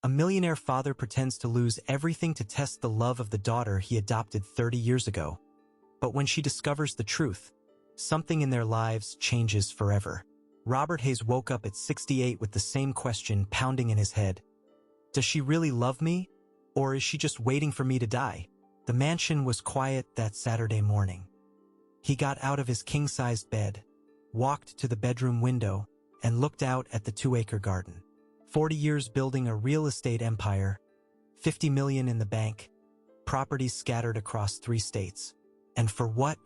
A millionaire father pretends to lose everything to test the love of the daughter he adopted 30 years ago. But when she discovers the truth, something in their lives changes forever. Robert Hayes woke up at 68 with the same question pounding in his head. Does she really love me? Or is she just waiting for me to die? The mansion was quiet that Saturday morning. He got out of his king-sized bed, walked to the bedroom window, and looked out at the 2-acre garden. 40 years building a real estate empire, 50 million in the bank, properties scattered across 3 states. And for what?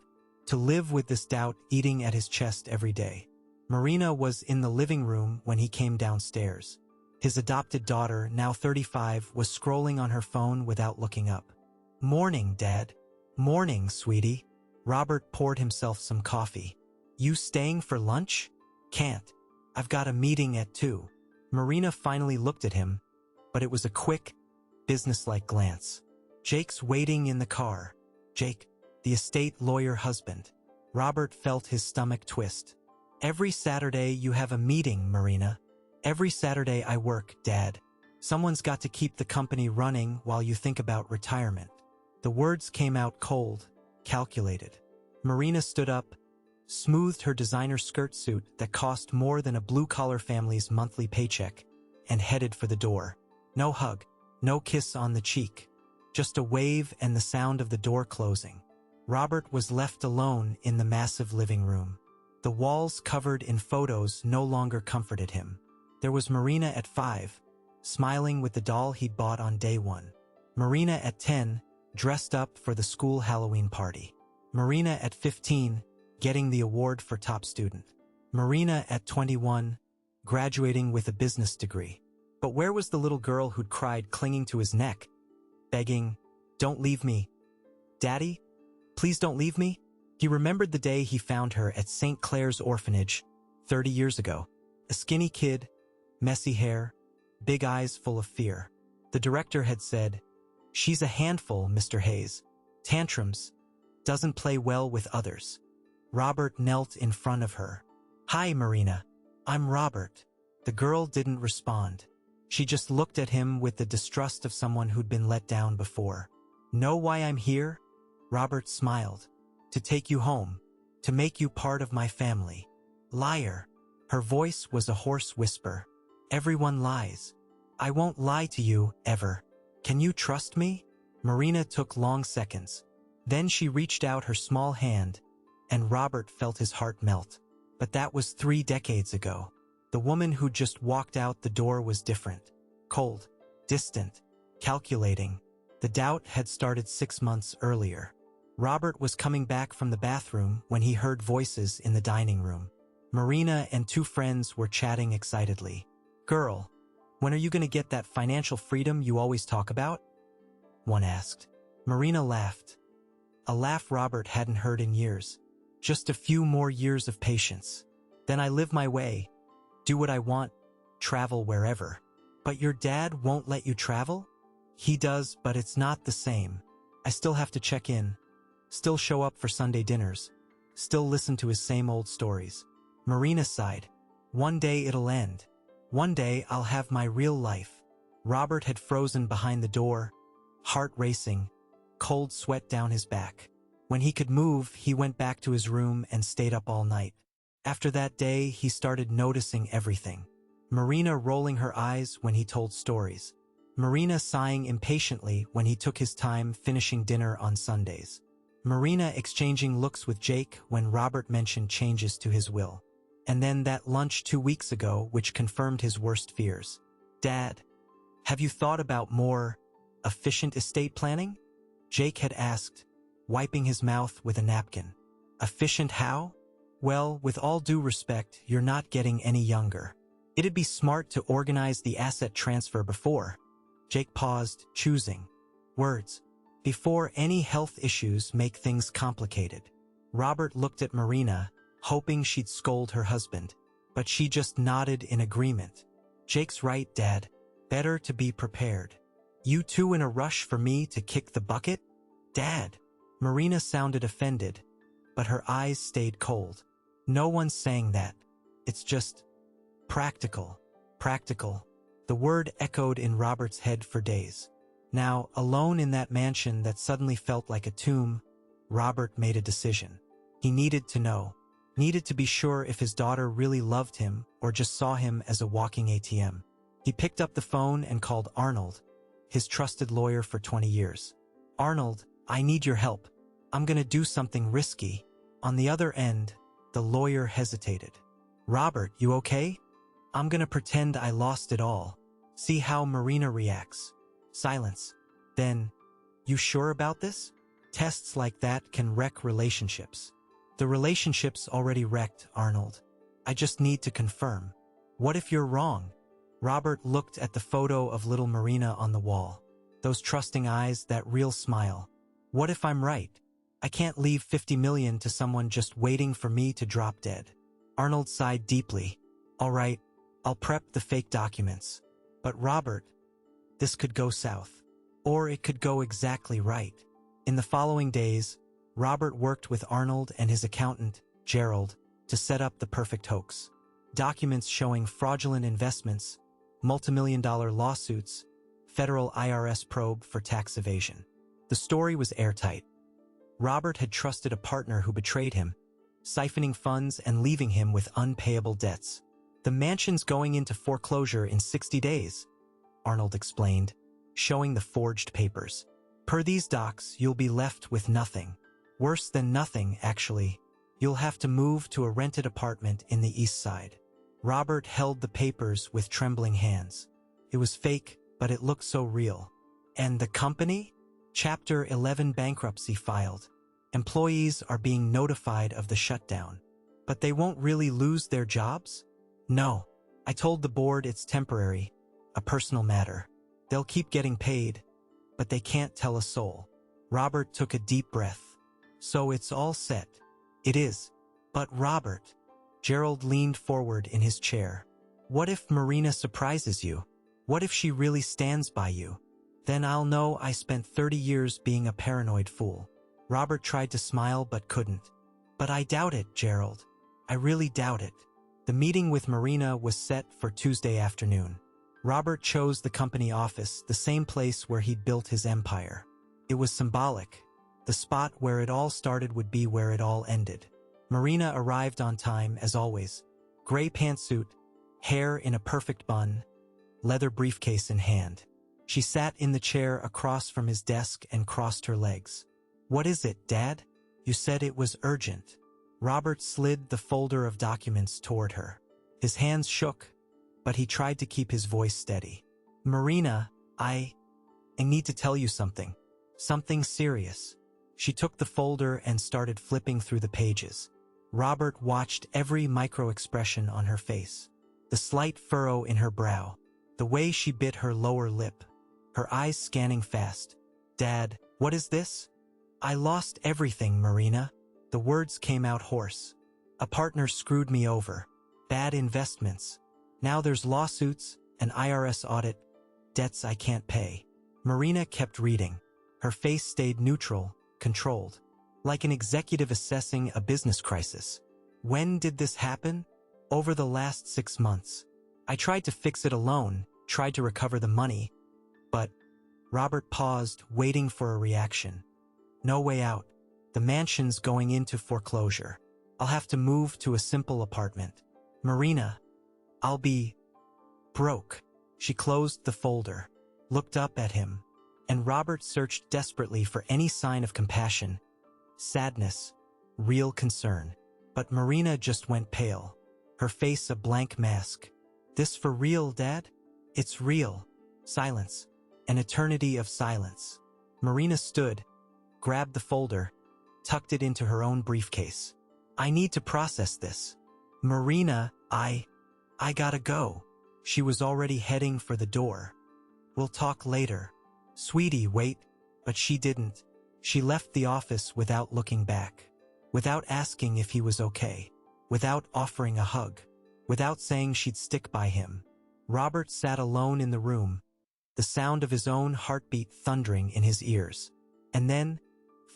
To live with this doubt eating at his chest every day. Marina was in the living room when he came downstairs. His adopted daughter, now 35, was scrolling on her phone without looking up. "Morning, Dad." "Morning, sweetie." Robert poured himself some coffee. "You staying for lunch?" "Can't. I've got a meeting at 2. Marina finally looked at him, but it was a quick, businesslike glance. "Jake's waiting in the car." Jake, the estate lawyer husband. Robert felt his stomach twist. "Every Saturday you have a meeting, Marina." "Every Saturday I work, Dad. Someone's got to keep the company running while you think about retirement." The words came out cold, calculated. Marina stood up, smoothed her designer skirt suit that cost more than a blue-collar family's monthly paycheck, and headed for the door. No hug, no kiss on the cheek, just a wave and the sound of the door closing. Robert was left alone in the massive living room. The walls covered in photos no longer comforted him. There was Marina at 5, smiling with the doll he'd bought on day 1. Marina at 10, dressed up for the school Halloween party. Marina at 15, getting the award for top student. Marina at 21, graduating with a business degree. But where was the little girl who'd cried clinging to his neck, begging, "Don't leave me. Daddy, please don't leave me"? He remembered the day he found her at St. Clair's orphanage 30 years ago. A skinny kid, messy hair, big eyes full of fear. The director had said, "She's a handful, Mr. Hayes. Tantrums. Doesn't play well with others." Robert knelt in front of her. "Hi, Marina. I'm Robert." The girl didn't respond. She just looked at him with the distrust of someone who'd been let down before. "Know why I'm here?" Robert smiled. "To take you home. To make you part of my family." "Liar." Her voice was a hoarse whisper. "Everyone lies. I won't lie to you, ever. Can you trust me?" Marina took long seconds. Then she reached out her small hand, and Robert felt his heart melt. But that was 3 decades ago. The woman who just walked out the door was different. Cold, distant, calculating. The doubt had started 6 months earlier. Robert was coming back from the bathroom when he heard voices in the dining room. Marina and 2 friends were chatting excitedly. "Girl, when are you going to get that financial freedom you always talk about?" one asked. Marina laughed. A laugh Robert hadn't heard in years. "Just a few more years of patience. Then I live my way, do what I want, travel wherever." "But your dad won't let you travel?" "He does, but it's not the same. I still have to check in, still show up for Sunday dinners, still listen to his same old stories." Marina sighed. "One day it'll end. One day I'll have my real life." Robert had frozen behind the door, heart racing, cold sweat down his back. When he could move, he went back to his room and stayed up all night. After that day, he started noticing everything. Marina rolling her eyes when he told stories. Marina sighing impatiently when he took his time finishing dinner on Sundays. Marina exchanging looks with Jake when Robert mentioned changes to his will. And then that lunch 2 weeks ago which confirmed his worst fears. "Dad, have you thought about more efficient estate planning?" Jake had asked, wiping his mouth with a napkin. "Efficient how?" "Well, with all due respect, you're not getting any younger. It'd be smart to organize the asset transfer before." Jake paused, choosing words. "Before any health issues make things complicated." Robert looked at Marina, hoping she'd scold her husband, but she just nodded in agreement. "Jake's right, Dad. Better to be prepared." "You two in a rush for me to kick the bucket?" "Dad." Marina sounded offended, but her eyes stayed cold. "No one's saying that. It's just practical. Practical. The word echoed in Robert's head for days. Now, alone in that mansion that suddenly felt like a tomb, Robert made a decision. He needed to know. Needed to be sure if his daughter really loved him or just saw him as a walking ATM. He picked up the phone and called Arnold, his trusted lawyer for 20 years. "Arnold, I need your help. I'm gonna do something risky." On the other end, the lawyer hesitated. "Robert, you okay?" "I'm gonna pretend I lost it all. See how Marina reacts." Silence. Then, "You sure about this? Tests like that can wreck relationships." "The relationship's already wrecked, Arnold. I just need to confirm." "What if you're wrong?" Robert looked at the photo of little Marina on the wall. Those trusting eyes, that real smile. "What if I'm right? I can't leave 50 million to someone just waiting for me to drop dead." Arnold sighed deeply. "All right, I'll prep the fake documents. But Robert, this could go south. Or it could go exactly right." In the following days, Robert worked with Arnold and his accountant, Gerald, to set up the perfect hoax. Documents showing fraudulent investments, multimillion-dollar lawsuits, federal IRS probe for tax evasion. The story was airtight. Robert had trusted a partner who betrayed him, siphoning funds and leaving him with unpayable debts. "The mansion's going into foreclosure in 60 days, Arnold explained, showing the forged papers. "Per these docs, you'll be left with nothing. Worse than nothing, actually. You'll have to move to a rented apartment in the East Side." Robert held the papers with trembling hands. It was fake, but it looked so real. "And the company? Chapter 11 bankruptcy filed. Employees are being notified of the shutdown. But they won't really lose their jobs?" "No. I told the board it's temporary, a personal matter. They'll keep getting paid, but they can't tell a soul." Robert took a deep breath. "So it's all set." "It is. But Robert," Gerald leaned forward in his chair, "what if Marina surprises you? What if she really stands by you? Then I'll know I spent 30 years being a paranoid fool." Robert tried to smile but couldn't. "But I doubt it, Gerald. I really doubt it." The meeting with Marina was set for Tuesday afternoon. Robert chose the company office, the same place where he'd built his empire. It was symbolic. The spot where it all started would be where it all ended. Marina arrived on time, as always. Gray pantsuit, hair in a perfect bun, leather briefcase in hand. She sat in the chair across from his desk and crossed her legs. "What is it, Dad? You said it was urgent." Robert slid the folder of documents toward her. His hands shook, but he tried to keep his voice steady. "Marina, I need to tell you something. Something serious." She took the folder and started flipping through the pages. Robert watched every micro-expression on her face. The slight furrow in her brow, the way she bit her lower lip, her eyes scanning fast. "Dad, what is this?" "I lost everything, Marina." The words came out hoarse. "A partner screwed me over. Bad investments. Now there's lawsuits, an IRS audit, debts I can't pay." Marina kept reading. Her face stayed neutral, controlled, like an executive assessing a business crisis. "When did this happen?" "Over the last 6 months. I tried to fix it alone, tried to recover the money, but..." Robert paused, waiting for a reaction. "No way out. The mansion's going into foreclosure. I'll have to move to a simple apartment. Marina, I'll be broke." She closed the folder, looked up at him, and Robert searched desperately for any sign of compassion, sadness, real concern. But Marina just went pale, her face a blank mask. "This for real, Dad?" "It's real." Silence. An eternity of silence. Marina stood, grabbed the folder, tucked it into her own briefcase. "I need to process this." "Marina, I gotta go." She was already heading for the door. "We'll talk later." "Sweetie, wait." But she didn't. She left the office without looking back, without asking if he was okay, without offering a hug, without saying she'd stick by him. Robert sat alone in the room, the sound of his own heartbeat thundering in his ears. And then,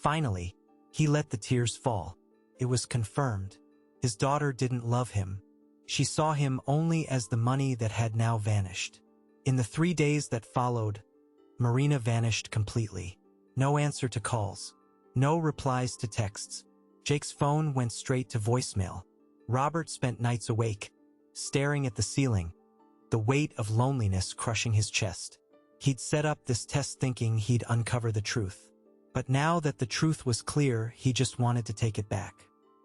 finally, he let the tears fall. It was confirmed. His daughter didn't love him. She saw him only as the money that had now vanished. In the 3 days that followed, Marina vanished completely. No answer to calls. No replies to texts. Jake's phone went straight to voicemail. Robert spent nights awake, staring at the ceiling, the weight of loneliness crushing his chest. He'd set up this test thinking he'd uncover the truth. But now that the truth was clear, he just wanted to take it back.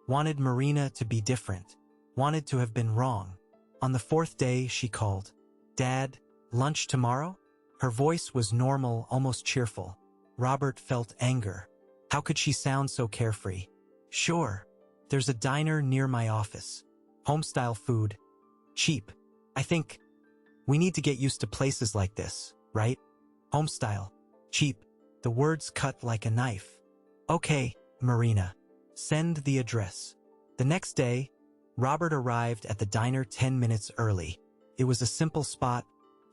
Wanted Marina to be different. Wanted to have been wrong. On the 4th day, she called. "Dad, lunch tomorrow?" Her voice was normal, almost cheerful. Robert felt anger. How could she sound so carefree? "Sure. There's a diner near my office. Home-style food. Cheap. I think we need to get used to places like this, right? Home-style. Cheap." The words cut like a knife. "Okay, Marina. Send the address." The next day, Robert arrived at the diner 10 minutes early. It was a simple spot,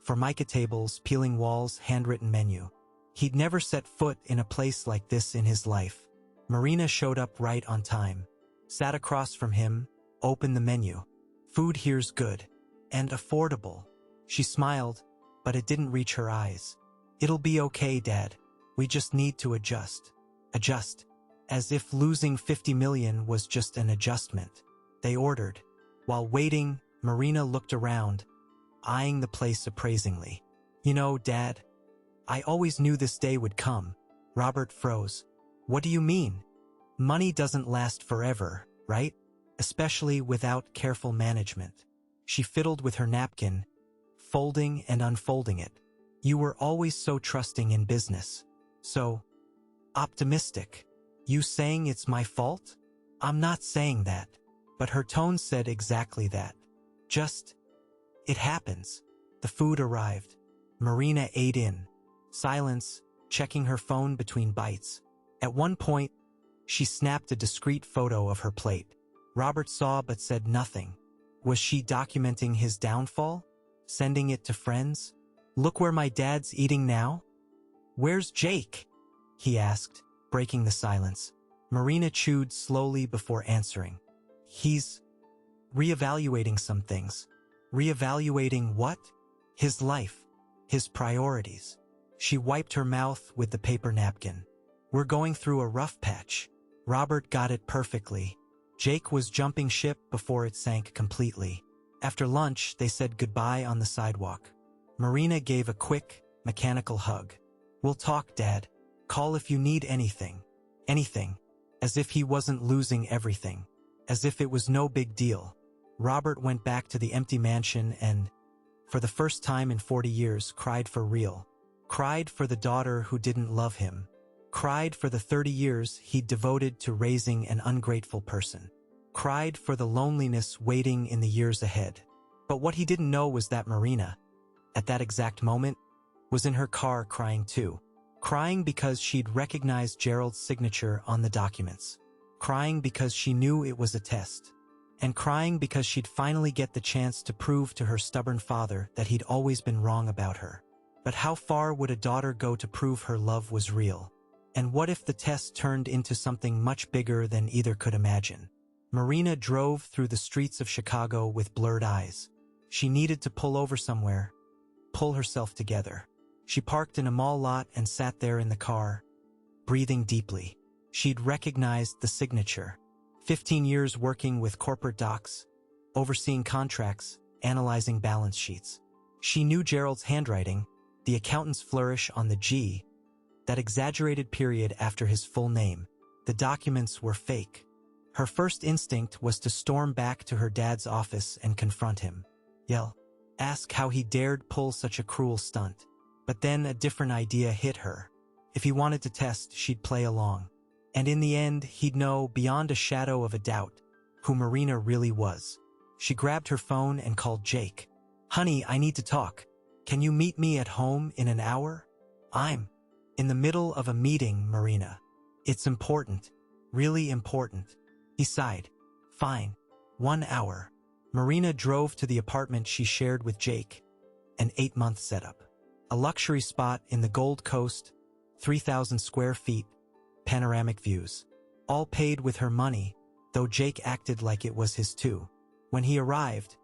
formica tables, peeling walls, handwritten menu. He'd never set foot in a place like this in his life. Marina showed up right on time, sat across from him, opened the menu. "Food here's good. And affordable." She smiled, but it didn't reach her eyes. "It'll be okay, Dad. We just need to adjust." Adjust. As if losing 50 million was just an adjustment. They ordered. While waiting, Marina looked around, eyeing the place appraisingly. "You know, Dad, I always knew this day would come." Robert froze. "What do you mean? Money doesn't last forever, right? Especially without careful management." She fiddled with her napkin, folding and unfolding it. "You were always so trusting in business. So optimistic. You saying it's my fault?" "I'm not saying that." But her tone said exactly that. "Just, it happens." The food arrived. Marina ate in. Silence, checking her phone between bites. At one point, she snapped a discreet photo of her plate. Robert saw but said nothing. Was she documenting his downfall? Sending it to friends? "Look where my dad's eating now?" "Where's Jake?" he asked, breaking the silence. Marina chewed slowly before answering. "He's reevaluating some things." "Reevaluating what?" "His life. His priorities." She wiped her mouth with the paper napkin. "We're going through a rough patch." Robert got it perfectly. Jake was jumping ship before it sank completely. After lunch, they said goodbye on the sidewalk. Marina gave a quick, mechanical hug. "We'll talk, Dad. Call if you need anything." Anything. As if he wasn't losing everything. As if it was no big deal. Robert went back to the empty mansion and, for the first time in 40 years, cried for real. Cried for the daughter who didn't love him. Cried for the 30 years he'd devoted to raising an ungrateful person. Cried for the loneliness waiting in the years ahead. But what he didn't know was that Marina, at that exact moment, was in her car crying too. Crying because she'd recognized Gerald's signature on the documents. Crying because she knew it was a test. And crying because she'd finally get the chance to prove to her stubborn father that he'd always been wrong about her. But how far would a daughter go to prove her love was real? And what if the test turned into something much bigger than either could imagine? Marina drove through the streets of Chicago with blurred eyes. She needed to pull over somewhere, pull herself together. She parked in a mall lot and sat there in the car, breathing deeply. She'd recognized the signature. 15 years working with corporate docs, overseeing contracts, analyzing balance sheets. She knew Gerald's handwriting, the accountant's flourish on the G, that exaggerated period after his full name. The documents were fake. Her first instinct was to storm back to her dad's office and confront him. Yell. Ask how he dared pull such a cruel stunt. But then a different idea hit her. If he wanted to test, she'd play along. And in the end, he'd know beyond a shadow of a doubt who Marina really was. She grabbed her phone and called Jake. "Honey, I need to talk. Can you meet me at home in an hour?" "I'm in the middle of a meeting, Marina. It's important. Really important." He sighed. "Fine. 1 hour." Marina drove to the apartment she shared with Jake. An 8-month setup. A luxury spot in the Gold Coast, 3,000 square feet, panoramic views. All paid with her money, though Jake acted like it was his too. When he arrived,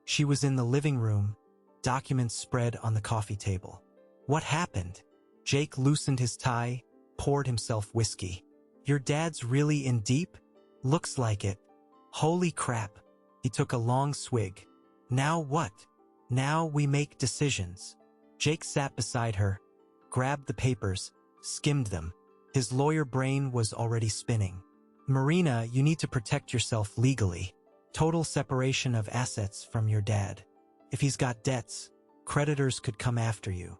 she was in the living room, documents spread on the coffee table. What happened? Jake loosened his tie, poured himself whiskey. Your dad's really in deep? Looks like it. Holy crap. He took a long swig. Now what? Now we make decisions. Jake sat beside her, grabbed the papers, skimmed them. His lawyer brain was already spinning. Marina, you need to protect yourself legally. Total separation of assets from your dad. If he's got debts, creditors could come after you.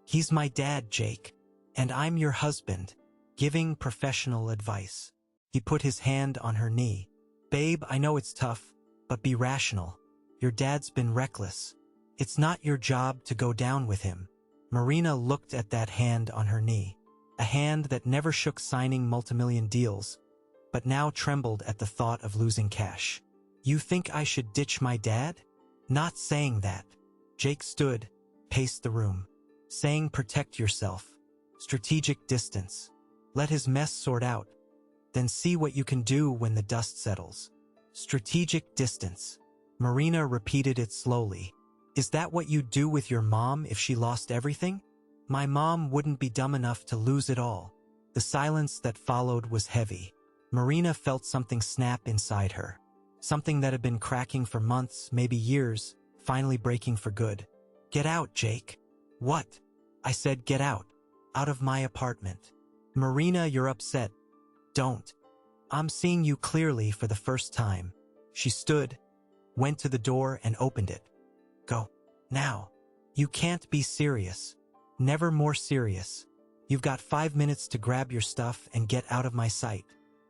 He's my dad, Jake, and I'm your husband, giving professional advice. He put his hand on her knee. Babe, I know it's tough, but be rational. Your dad's been reckless. It's not your job to go down with him. Marina looked at that hand on her knee. A hand that never shook signing multimillion deals, but now trembled at the thought of losing cash. You think I should ditch my dad? Not saying that. Jake stood, paced the room, saying protect yourself. Strategic distance. Let his mess sort out. Then see what you can do when the dust settles. Strategic distance. Marina repeated it slowly. Is that what you'd do with your mom if she lost everything? My mom wouldn't be dumb enough to lose it all. The silence that followed was heavy. Marina felt something snap inside her. Something that had been cracking for months, maybe years, finally breaking for good. Get out, Jake. What? I said get out. Out of my apartment. Marina, you're upset. Don't. I'm seeing you clearly for the first time. She stood, went to the door and opened it. Go. Now. You can't be serious. Never more serious. You've got 5 minutes to grab your stuff and get out of my sight.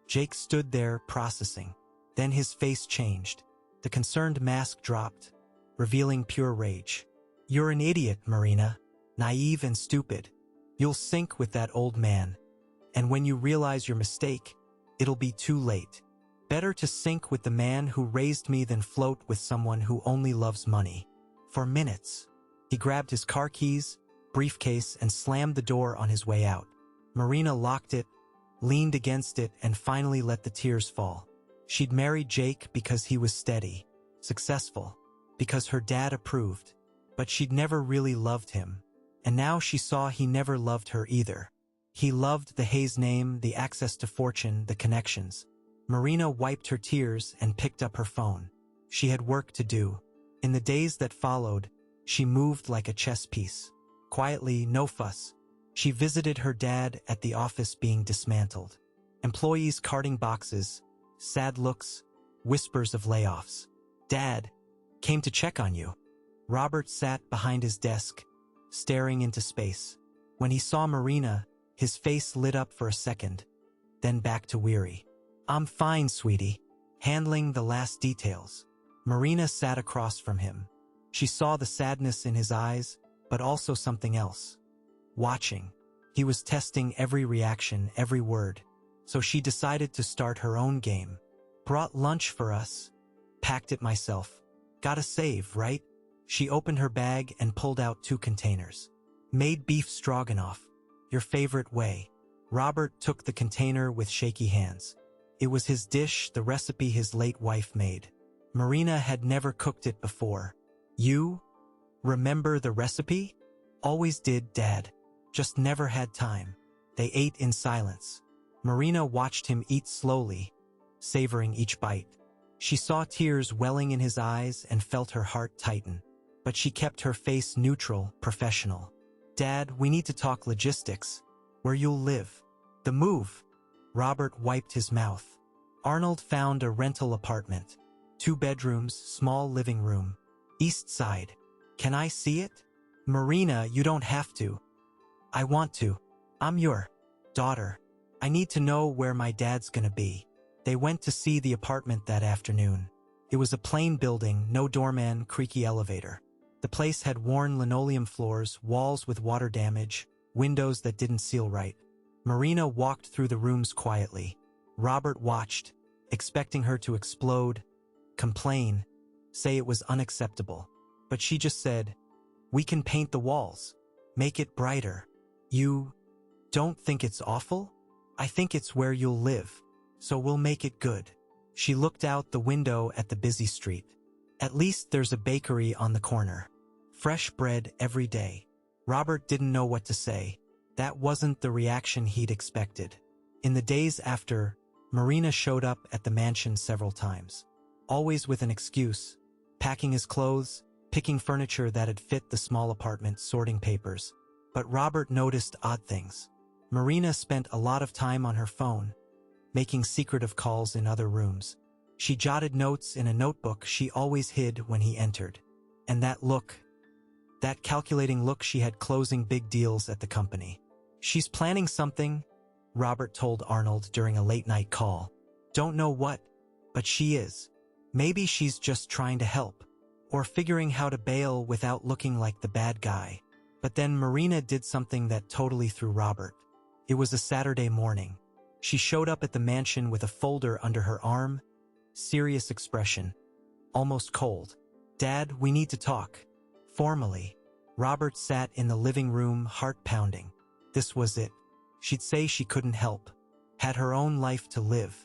Jake stood there, processing. Then his face changed. The concerned mask dropped, revealing pure rage. You're an idiot, Marina. Naive and stupid. You'll sink with that old man. And when you realize your mistake, it'll be too late. Better to sink with the man who raised me than float with someone who only loves money. For minutes. He grabbed his car keys, briefcase, and slammed the door on his way out. Marina locked it, leaned against it, and finally let the tears fall. She'd married Jake because he was steady, successful, because her dad approved, but she'd never really loved him. And now she saw he never loved her either. He loved the Hayes name, the access to fortune, the connections. Marina wiped her tears and picked up her phone. She had work to do. In the days that followed, she moved like a chess piece. Quietly, no fuss. She visited her dad at the office being dismantled. Employees carting boxes, sad looks, whispers of layoffs. Dad, came to check on you. Robert sat behind his desk, staring into space. When he saw Marina, his face lit up for a second, then back to weary. I'm fine, sweetie. Handling the last details. Marina sat across from him. She saw the sadness in his eyes, but also something else. Watching. He was testing every reaction, every word. So she decided to start her own game. Brought lunch for us. Packed it myself. Gotta save, right? She opened her bag and pulled out 2 containers. Made beef stroganoff. Your favorite way. Robert took the container with shaky hands. It was his dish, the recipe his late wife made. Marina had never cooked it before. You? Remember the recipe? Always did, Dad. Just never had time. They ate in silence. Marina watched him eat slowly, savoring each bite. She saw tears welling in his eyes and felt her heart tighten. But she kept her face neutral, professional. Dad, we need to talk logistics. Where you'll live. The move. Robert wiped his mouth. Arnold found a rental apartment. 2 bedrooms, small living room. East side. Can I see it? Marina, you don't have to. I want to. I'm your daughter. I need to know where my dad's gonna be. They went to see the apartment that afternoon. It was a plain building, no doorman, creaky elevator. The place had worn linoleum floors, walls with water damage, windows that didn't seal right. Marina walked through the rooms quietly. Robert watched, expecting her to explode, complain, say it was unacceptable. But she just said, we can paint the walls, make it brighter. You don't think it's awful? I think it's where you'll live, so we'll make it good. She looked out the window at the busy street. At least there's a bakery on the corner. Fresh bread every day. Robert didn't know what to say. That wasn't the reaction he'd expected. In the days after, Marina showed up at the mansion several times. Always with an excuse. Packing his clothes, picking furniture that had fit the small apartment, sorting papers. But Robert noticed odd things. Marina spent a lot of time on her phone, making secretive calls in other rooms. She jotted notes in a notebook she always hid when he entered. And that look, that calculating look, she had closing big deals at the company. She's planning something, Robert told Arnold during a late-night call. Don't know what, but she is. Maybe she's just trying to help, or figuring how to bail without looking like the bad guy. But then Marina did something that totally threw Robert. It was a Saturday morning. She showed up at the mansion with a folder under her arm, serious expression, almost cold. Dad, we need to talk. Formally. Robert sat in the living room, heart pounding. This was it. She'd say she couldn't help. Had her own life to live.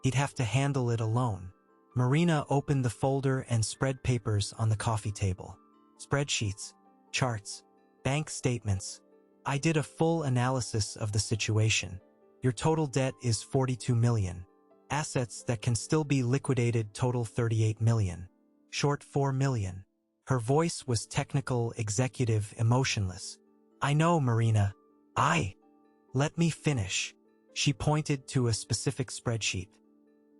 He'd have to handle it alone. Marina opened the folder and spread papers on the coffee table. Spreadsheets, charts, bank statements. I did a full analysis of the situation. Your total debt is $42 million. Assets that can still be liquidated total $38 million. Short $4 million. Her voice was technical, executive, emotionless. I know, Marina. Let me finish. She pointed to a specific spreadsheet.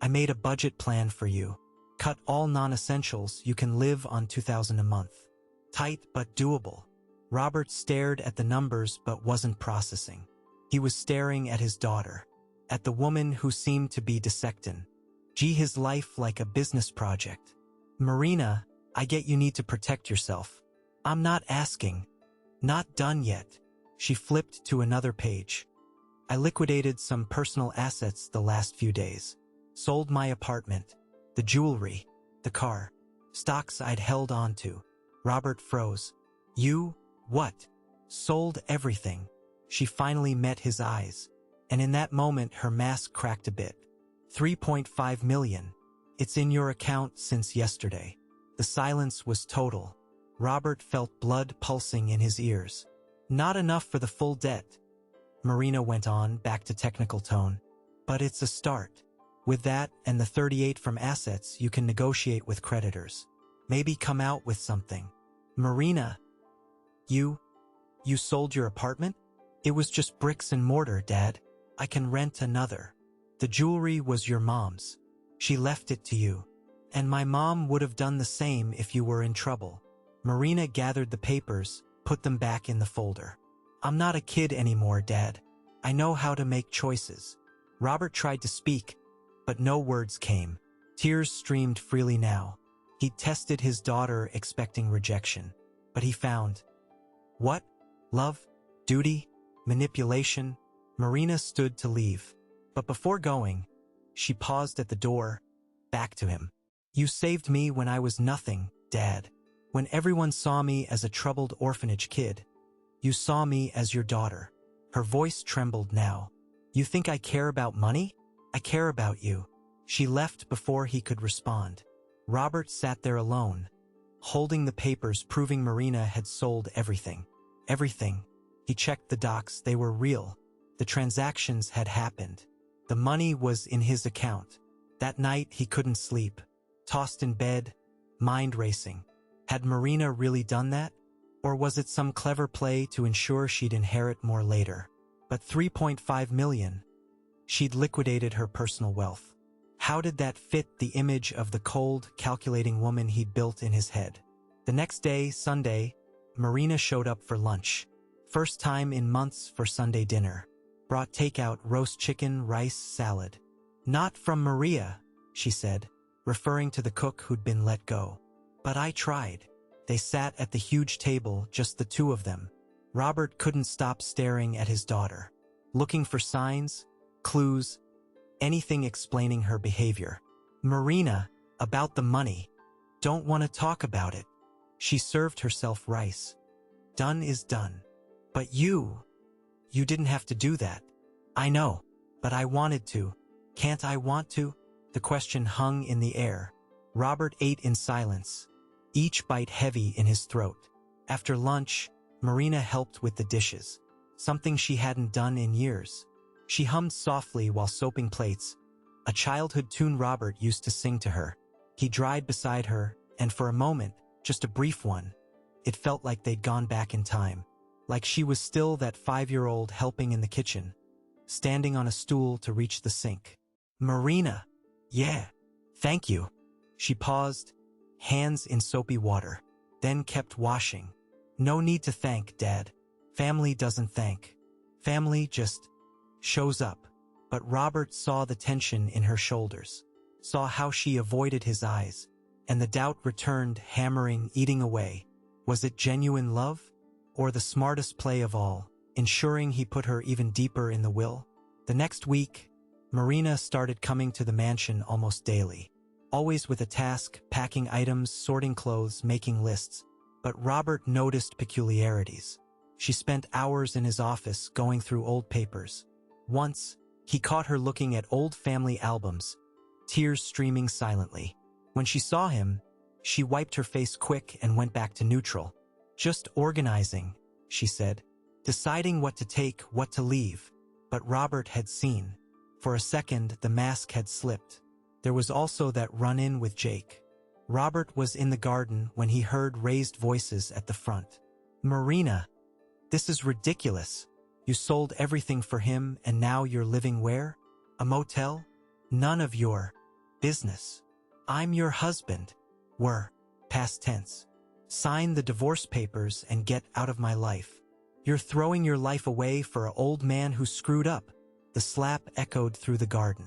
I made a budget plan for you. Cut all non-essentials. You can live on $2,000 a month. Tight but doable. Robert stared at the numbers but wasn't processing. He was staring at his daughter. At the woman who seemed to be dissecting. His life like a business project. Marina, I get you need to protect yourself. I'm not asking. Not done yet. She flipped to another page. I liquidated some personal assets the last few days. Sold my apartment, the jewelry, the car, stocks I'd held on to. Robert froze. You, what? Sold everything. She finally met his eyes. And in that moment her mask cracked a bit. $3.5 million. It's in your account since yesterday. The silence was total. Robert felt blood pulsing in his ears. Not enough for the full debt. Marina went on, back to technical tone. But it's a start. With that and the 38 from assets, you can negotiate with creditors. Maybe come out with something. Marina, you sold your apartment? It was just bricks and mortar, Dad. I can rent another. The jewelry was your mom's. She left it to you. And my mom would have done the same if you were in trouble. Marina gathered the papers, put them back in the folder. I'm not a kid anymore, Dad. I know how to make choices. Robert tried to speak, but no words came. Tears streamed freely now. He tested his daughter, expecting rejection. But he found. What? Love? Duty? Manipulation? Marina stood to leave. But before going, she paused at the door, back to him. You saved me when I was nothing, Dad. When everyone saw me as a troubled orphanage kid. You saw me as your daughter. Her voice trembled now. You think I care about money? I care about you. She left before he could respond. Robert sat there alone, holding the papers proving Marina had sold everything. Everything. He checked the docs, they were real. The transactions had happened. The money was in his account. That night he couldn't sleep. Tossed in bed, mind racing. Had Marina really done that? Or was it some clever play to ensure she'd inherit more later? But $3.5 million. She'd liquidated her personal wealth. How did that fit the image of the cold, calculating woman he'd built in his head? The next day, Sunday, Marina showed up for lunch. First time in months for Sunday dinner. Brought takeout, roast chicken, rice, salad. Not from Maria, she said, referring to the cook who'd been let go. But I tried. They sat at the huge table, just the two of them. Robert couldn't stop staring at his daughter, looking for signs, clues, anything explaining her behavior. Marina, about the money. Don't want to talk about it. She served herself rice. Done is done. But you didn't have to do that. I know, but I wanted to. Can't I want to? The question hung in the air. Robert ate in silence, each bite heavy in his throat. After lunch, Marina helped with the dishes, something she hadn't done in years. She hummed softly while soaping plates, a childhood tune Robert used to sing to her. He dried beside her, and for a moment, just a brief one, it felt like they'd gone back in time. Like she was still that 5-year-old helping in the kitchen, standing on a stool to reach the sink. Marina. Yeah. Thank you. She paused, hands in soapy water, then kept washing. No need to thank, Dad. Family doesn't thank. Family just shows up. But Robert saw the tension in her shoulders, saw how she avoided his eyes, and the doubt returned, hammering, eating away. Was it genuine love? Or the smartest play of all, ensuring he put her even deeper in the will? The next week, Marina started coming to the mansion almost daily, always with a task, packing items, sorting clothes, making lists. But Robert noticed peculiarities. She spent hours in his office going through old papers. Once, he caught her looking at old family albums, tears streaming silently. When she saw him, she wiped her face quick and went back to neutral. Just organizing, she said, deciding what to take, what to leave. But Robert had seen. For a second, the mask had slipped. There was also that run-in with Jake. Robert was in the garden when he heard raised voices at the front. Marina, this is ridiculous. You sold everything for him and now you're living where? A motel? None of your business. I'm your husband. Were. Past tense. Sign the divorce papers and get out of my life. You're throwing your life away for an old man who screwed up. The slap echoed through the garden.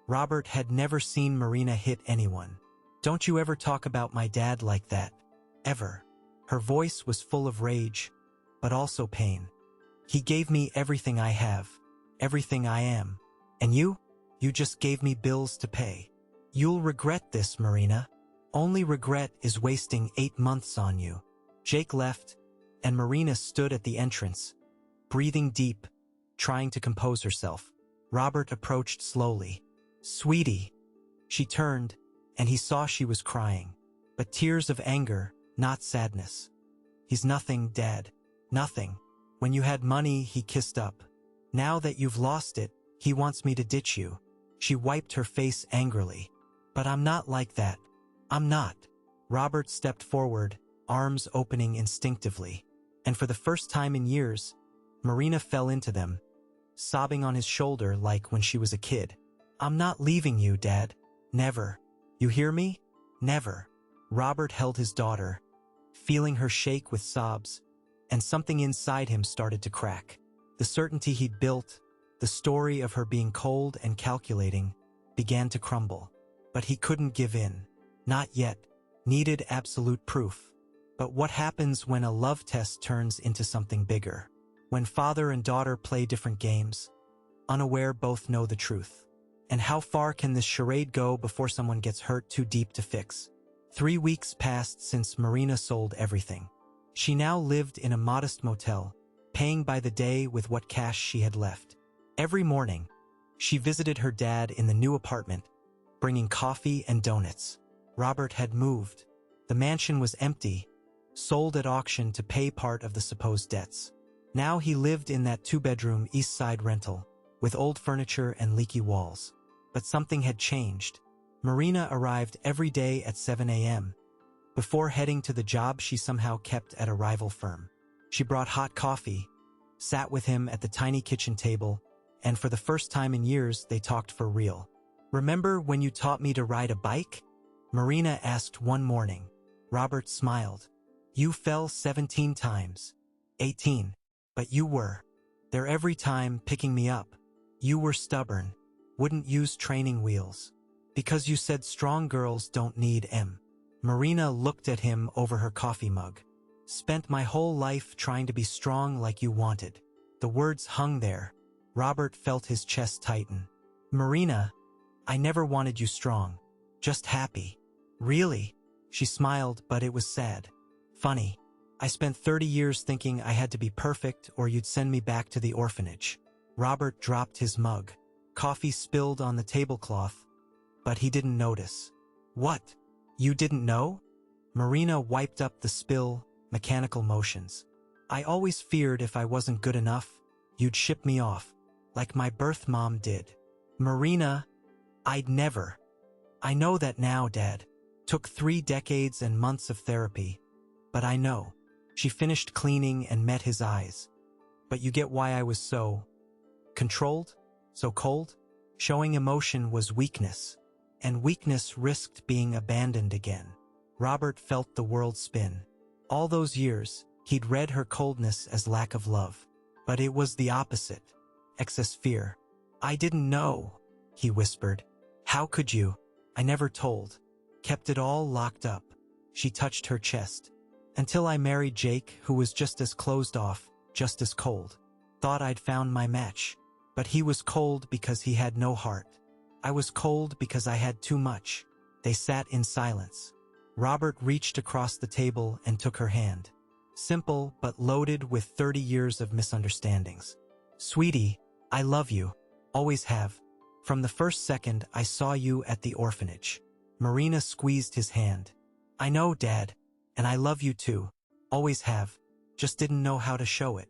Robert had never seen Marina hit anyone. Don't you ever talk about my dad like that. Ever. Her voice was full of rage, but also pain. He gave me everything I have, everything I am. And you? You just gave me bills to pay. You'll regret this, Marina. Only regret is wasting 8 months on you. Jake left, and Marina stood at the entrance, breathing deep, trying to compose herself. Robert approached slowly. Sweetie. She turned, and he saw she was crying, but tears of anger, not sadness. He's nothing, Dad. Nothing. When you had money, he kissed up. Now that you've lost it, he wants me to ditch you. She wiped her face angrily. But I'm not like that. I'm not. Robert stepped forward, arms opening instinctively. And for the first time in years, Marina fell into them, sobbing on his shoulder like when she was a kid. I'm not leaving you, Dad. Never. You hear me? Never. Robert held his daughter, feeling her shake with sobs, and something inside him started to crack. The certainty he'd built, the story of her being cold and calculating, began to crumble. But he couldn't give in. Not yet. Needed absolute proof. But what happens when a love test turns into something bigger? When father and daughter play different games, unaware both know the truth. And how far can this charade go before someone gets hurt too deep to fix? 3 weeks passed since Marina sold everything. She now lived in a modest motel, paying by the day with what cash she had left. Every morning, she visited her dad in the new apartment, bringing coffee and donuts. Robert had moved. The mansion was empty, sold at auction to pay part of the supposed debts. Now he lived in that 2-bedroom East Side rental, with old furniture and leaky walls. But something had changed. Marina arrived every day at 7 a.m. Before heading to the job she somehow kept at a rival firm. She brought hot coffee, sat with him at the tiny kitchen table, and for the first time in years they talked for real. Remember when you taught me to ride a bike? Marina asked one morning. Robert smiled. You fell 17 times. 18. But you were there every time, picking me up. You were stubborn. Wouldn't use training wheels. Because you said strong girls don't need M. Marina looked at him over her coffee mug. Spent my whole life trying to be strong like you wanted. The words hung there. Robert felt his chest tighten. Marina, I never wanted you strong. Just happy. Really? She smiled, but it was sad. Funny. I spent 30 years thinking I had to be perfect or you'd send me back to the orphanage. Robert dropped his mug. Coffee spilled on the tablecloth, but he didn't notice. What? You didn't know? Marina wiped up the spill, mechanical motions. I always feared if I wasn't good enough, you'd ship me off, like my birth mom did. Marina, I'd never. I know that now, Dad. Took 3 decades and months of therapy. But I know. She finished cleaning and met his eyes. But you get why I was so controlled? So cold? Showing emotion was weakness. And weakness risked being abandoned again. Robert felt the world spin. All those years, he'd read her coldness as lack of love. But it was the opposite. Excess fear. I didn't know, he whispered. How could you? I never told. Kept it all locked up. She touched her chest. Until I married Jake, who was just as closed off, just as cold. Thought I'd found my match. But he was cold because he had no heart. I was cold because I had too much. They sat in silence. Robert reached across the table and took her hand. Simple, but loaded with 30 years of misunderstandings. Sweetie, I love you. Always have. From the first second I saw you at the orphanage. Marina squeezed his hand. I know, Dad. And I love you too. Always have. Just didn't know how to show it.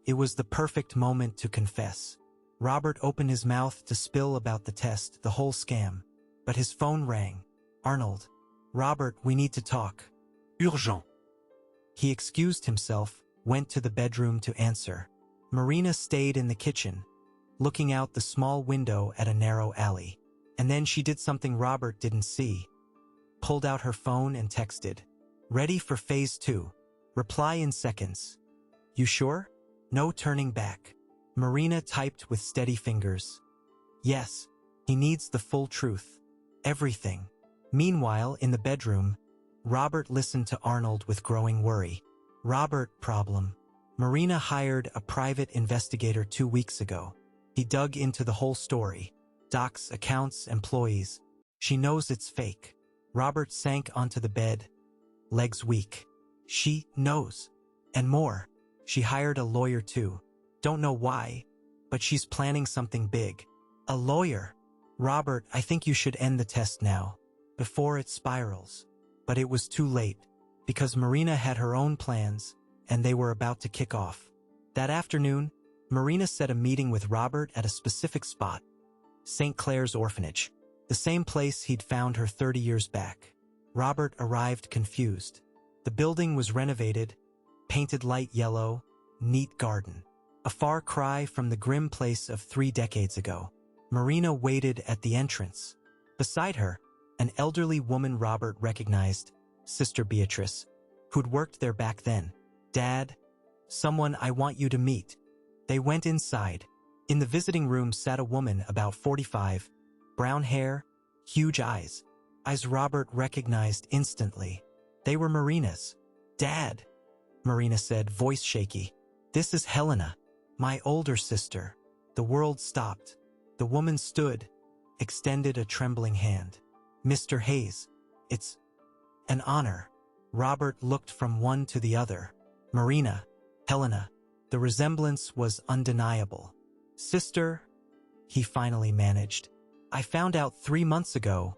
It was the perfect moment to confess. Robert opened his mouth to spill about the test, the whole scam. But his phone rang. Arnold. Robert, we need to talk. Urgent. He excused himself, went to the bedroom to answer. Marina stayed in the kitchen, looking out the small window at a narrow alley. And then she did something Robert didn't see. Pulled out her phone and texted. Ready for phase 2. Reply in seconds. You sure? No turning back. Marina typed with steady fingers. Yes, he needs the full truth. Everything. Meanwhile, in the bedroom, Robert listened to Arnold with growing worry. Robert, problem. Marina hired a private investigator 2 weeks ago. He dug into the whole story. Docs, accounts, employees. She knows it's fake. Robert sank onto the bed, legs weak. She knows. And more. She hired a lawyer too. Don't know why, but she's planning something big. A lawyer. Robert, I think you should end the test now, before it spirals. But it was too late, because Marina had her own plans, and they were about to kick off. That afternoon, Marina set a meeting with Robert at a specific spot. St. Clair's orphanage. The same place he'd found her 30 years back. Robert arrived confused. The building was renovated, painted light yellow, neat garden. A far cry from the grim place of 3 decades ago. Marina waited at the entrance. Beside her, an elderly woman Robert recognized, Sister Beatrice, who'd worked there back then. Dad, someone I want you to meet. They went inside. In the visiting room sat a woman about 45, brown hair, huge eyes. Eyes Robert recognized instantly. They were Marina's. Dad, Marina said, voice shaky. This is Helena, my older sister. The world stopped. The woman stood, extended a trembling hand. Mr. Hayes, it's an honor. Robert looked from one to the other. Marina, Helena. The resemblance was undeniable. Sister, he finally managed. I found out 3 months ago,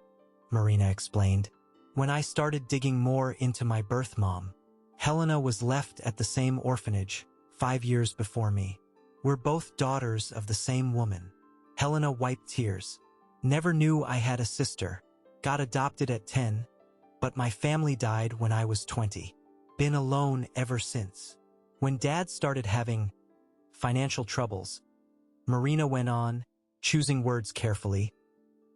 Marina explained, when I started digging more into my birth mom. Helena was left at the same orphanage 5 years before me. We're both daughters of the same woman. Helena wiped tears. Never knew I had a sister. Got adopted at 10, but my family died when I was 20. Been alone ever since. When Dad started having financial troubles, Marina went on, choosing words carefully.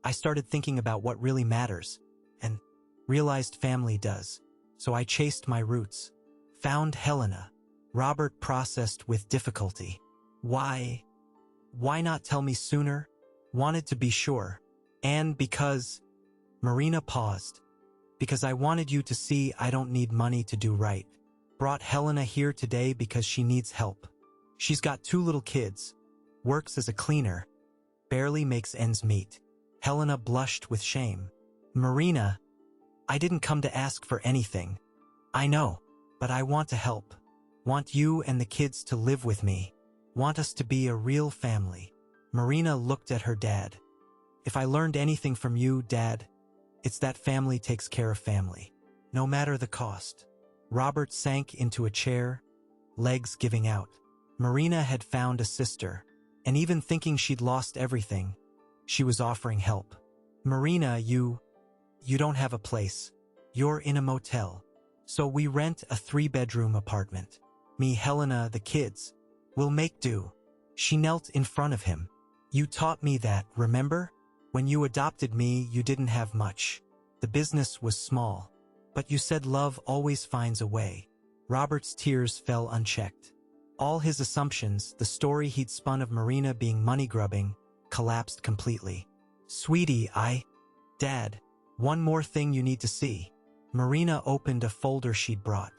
I started thinking about what really matters, and realized family does. So I chased my roots. Found Helena. Robert processed with difficulty. Why not tell me sooner? Wanted to be sure. And because... Marina paused. Because I wanted you to see I don't need money to do right. Brought Helena here today because she needs help. She's got 2 little kids. Works as a cleaner. Barely makes ends meet. Helena blushed with shame. Marina, I didn't come to ask for anything. I know, but I want to help. Want you and the kids to live with me. Want us to be a real family. Marina looked at her dad. If I learned anything from you, Dad, it's that family takes care of family. No matter the cost. Robert sank into a chair, legs giving out. Marina had found a sister, and even thinking she'd lost everything, she was offering help. Marina, you don't have a place. You're in a motel. So we rent a 3-bedroom apartment. Me, Helena, the kids. We'll make do. She knelt in front of him. You taught me that, remember? When you adopted me, you didn't have much. The business was small. But you said love always finds a way. Robert's tears fell unchecked. All his assumptions, the story he'd spun of Marina being money-grubbing, collapsed completely. Sweetie, Dad, one more thing you need to see. Marina opened a folder she'd brought.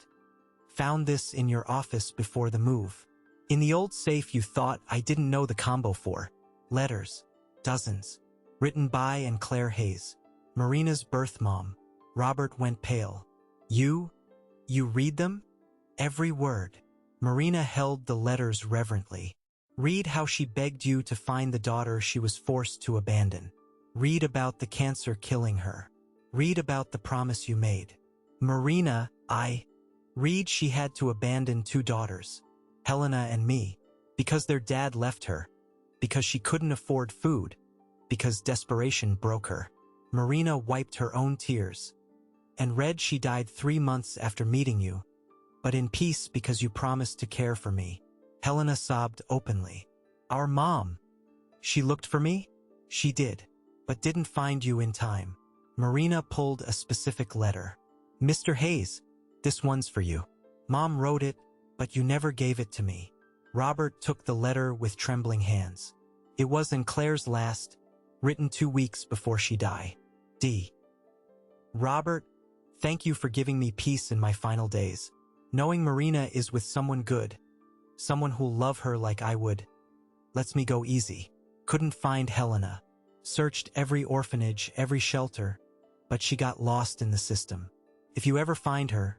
Found this in your office before the move. In the old safe you thought I didn't know the combo for. Letters. Dozens. Written by and Claire Hayes. Marina's birth mom. Robert went pale. You read them? Every word. Marina held the letters reverently. Read how she begged you to find the daughter she was forced to abandon. Read about the cancer killing her. Read about the promise you made. Marina, read she had to abandon 2 daughters, Helena and me, because their dad left her, because she couldn't afford food, because desperation broke her. Marina wiped her own tears, and read she died 3 months after meeting you, but in peace because you promised to care for me. Helena sobbed openly. Our mom. She looked for me? She did, but didn't find you in time. Marina pulled a specific letter. Mr. Hayes, this one's for you. Mom wrote it, but you never gave it to me. Robert took the letter with trembling hands. It was in Claire's last, written 2 weeks before she died. D. Robert, thank you for giving me peace in my final days. Knowing Marina is with someone good, someone who'll love her like I would, lets me go easy. Couldn't find Helena. Searched every orphanage, every shelter, but she got lost in the system. If you ever find her,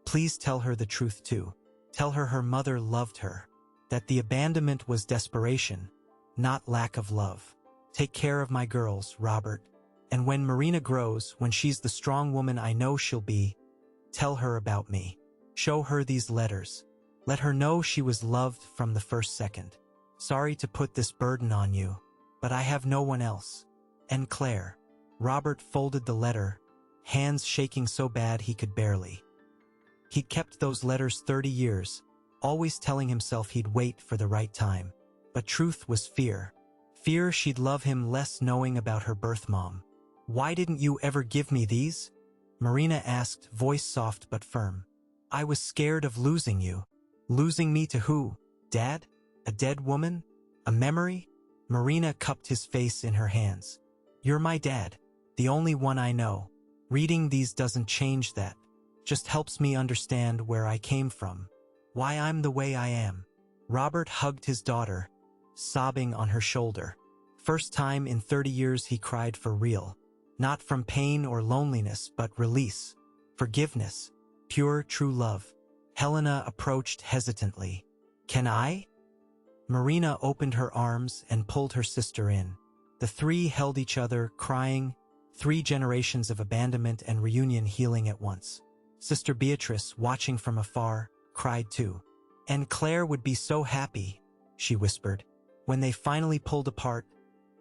please tell her the truth too. Tell her her mother loved her, that the abandonment was desperation, not lack of love. Take care of my girls, Robert. And when Marina grows, when she's the strong woman I know she'll be, tell her about me. Show her these letters. Let her know she was loved from the first second. Sorry to put this burden on you, but I have no one else. And Claire. Robert folded the letter, hands shaking so bad he could barely. He'd kept those letters 30 years, always telling himself he'd wait for the right time. But truth was fear. Fear she'd love him less knowing about her birth mom. Why didn't you ever give me these? Marina asked, voice soft but firm. I was scared of losing you. Losing me to who? Dad? A dead woman? A memory? Marina cupped his face in her hands. You're my dad, the only one I know. Reading these doesn't change that. Just helps me understand where I came from. Why I'm the way I am. Robert hugged his daughter, sobbing on her shoulder. First time in 30 years he cried for real. Not from pain or loneliness, but release. Forgiveness. Pure, true love. Helena approached hesitantly. Can I? Marina opened her arms and pulled her sister in. The 3 held each other, crying, 3 generations of abandonment and reunion healing at once. Sister Beatrice, watching from afar, cried too. And Claire would be so happy, she whispered. When they finally pulled apart,